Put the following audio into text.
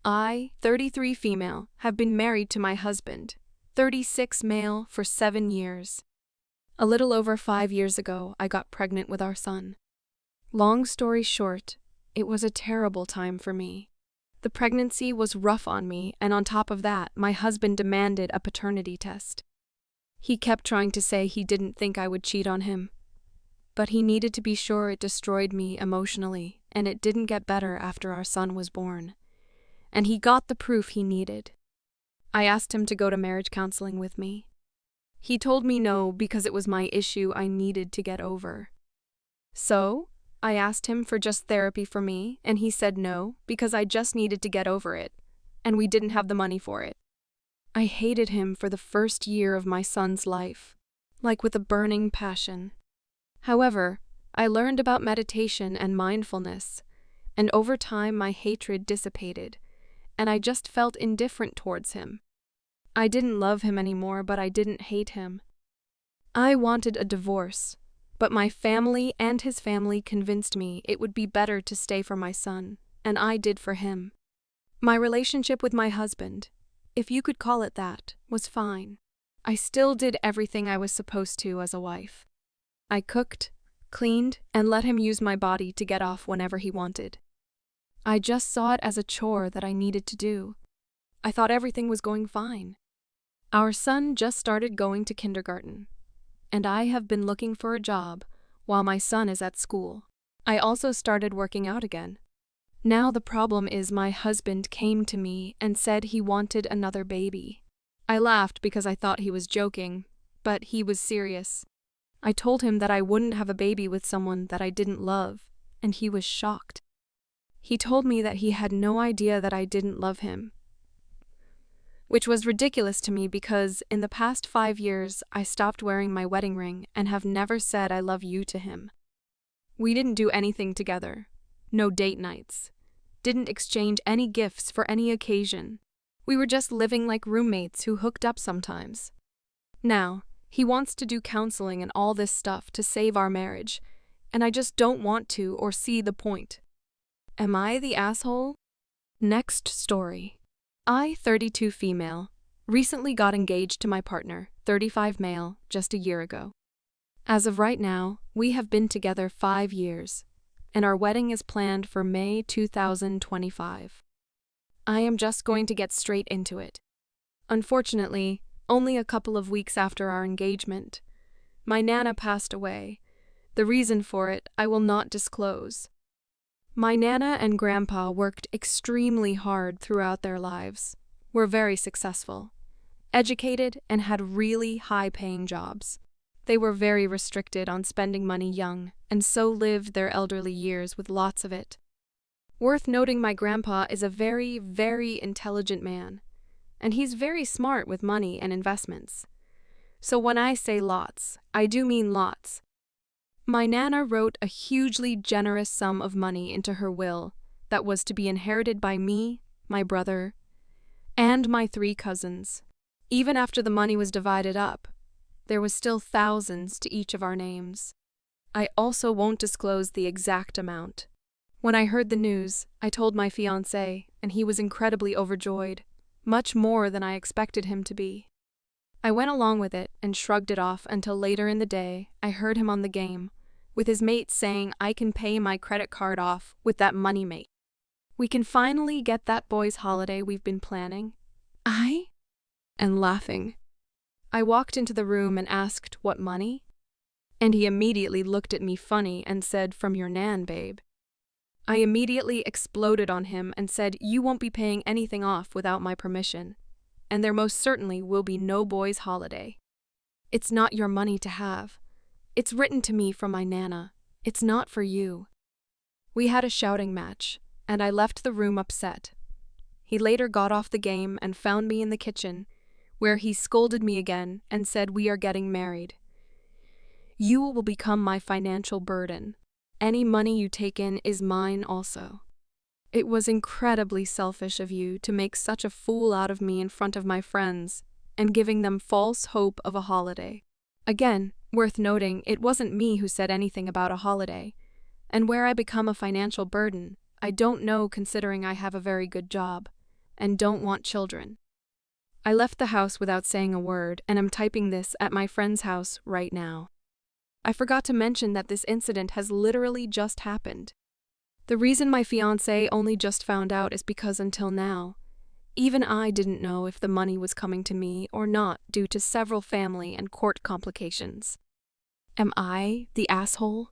I, 33 female, have been married to my husband, 36 male, for 7 years. A little over 5 years ago, I got pregnant with our son. Long story short, it was a terrible time for me. The pregnancy was rough on me, and on top of that, my husband demanded a paternity test. He kept trying to say he didn't think I would cheat on him. But he needed to be sure. It destroyed me emotionally, and it didn't get better after our son was born. And he got the proof he needed. I asked him to go to marriage counseling with me. He told me no because it was my issue I needed to get over. So, I asked him for just therapy for me, and he said no because I just needed to get over it, and we didn't have the money for it. I hated him for the first year of my son's life, like with a burning passion. However, I learned about meditation and mindfulness, and over time my hatred dissipated, and I just felt indifferent towards him. I didn't love him anymore, but I didn't hate him. I wanted a divorce, but my family and his family convinced me it would be better to stay for my son, and I did for him. My relationship with my husband, if you could call it that, was fine. I still did everything I was supposed to as a wife. I cooked, cleaned, and let him use my body to get off whenever he wanted. I just saw it as a chore that I needed to do. I thought everything was going fine. Our son just started going to kindergarten, and I have been looking for a job while my son is at school. I also started working out again. Now the problem is my husband came to me and said he wanted another baby. I laughed because I thought he was joking, but he was serious. I told him that I wouldn't have a baby with someone that I didn't love, and he was shocked. He told me that he had no idea that I didn't love him, which was ridiculous to me because in the past 5 years I stopped wearing my wedding ring and have never said I love you to him. We didn't do anything together. No date nights. Didn't exchange any gifts for any occasion. We were just living like roommates who hooked up sometimes. Now, he wants to do counseling and all this stuff to save our marriage, and I just don't want to or see the point. Am I the asshole? Next story. I, 32 female, recently got engaged to my partner, 35 male, just a year ago. As of right now, we have been together 5 years, and our wedding is planned for May 2025. I am just going to get straight into it. Unfortunately, only a couple of weeks after our engagement, my Nana passed away. The reason for it I will not disclose. My Nana and Grandpa worked extremely hard throughout their lives, were very successful, educated, and had really high-paying jobs. They were very restricted on spending money young, and so lived their elderly years with lots of it. Worth noting, my grandpa is a very, very intelligent man, and he's very smart with money and investments. So when I say lots, I do mean lots. My Nana wrote a hugely generous sum of money into her will that was to be inherited by me, my brother, and my 3 cousins. Even after the money was divided up, there was still thousands to each of our names. I also won't disclose the exact amount. When I heard the news, I told my fiancé, and he was incredibly overjoyed, much more than I expected him to be. I went along with it and shrugged it off until later in the day I heard him on the game, with his mate saying I can pay my credit card off with that money, mate. We can finally get that boys' holiday we've been planning. And laughing. I walked into the room and asked, what money? And he immediately looked at me funny and said, from your Nan, babe. I immediately exploded on him and said, you won't be paying anything off without my permission, and there most certainly will be no boys' holiday. It's not your money to have. It's written to me from my Nana. It's not for you. We had a shouting match, and I left the room upset. He later got off the game and found me in the kitchen, where he scolded me again and said, we are getting married. You will become my financial burden. Any money you take in is mine also. It was incredibly selfish of you to make such a fool out of me in front of my friends and giving them false hope of a holiday. Again, worth noting, it wasn't me who said anything about a holiday, and where I become a financial burden, I don't know considering I have a very good job. and don't want children. I left the house without saying a word and am typing this at my friend's house right now. I forgot to mention that this incident has literally just happened. The reason my fiancé only just found out is because until now, even I didn't know if the money was coming to me or not due to several family and court complications. Am I the asshole?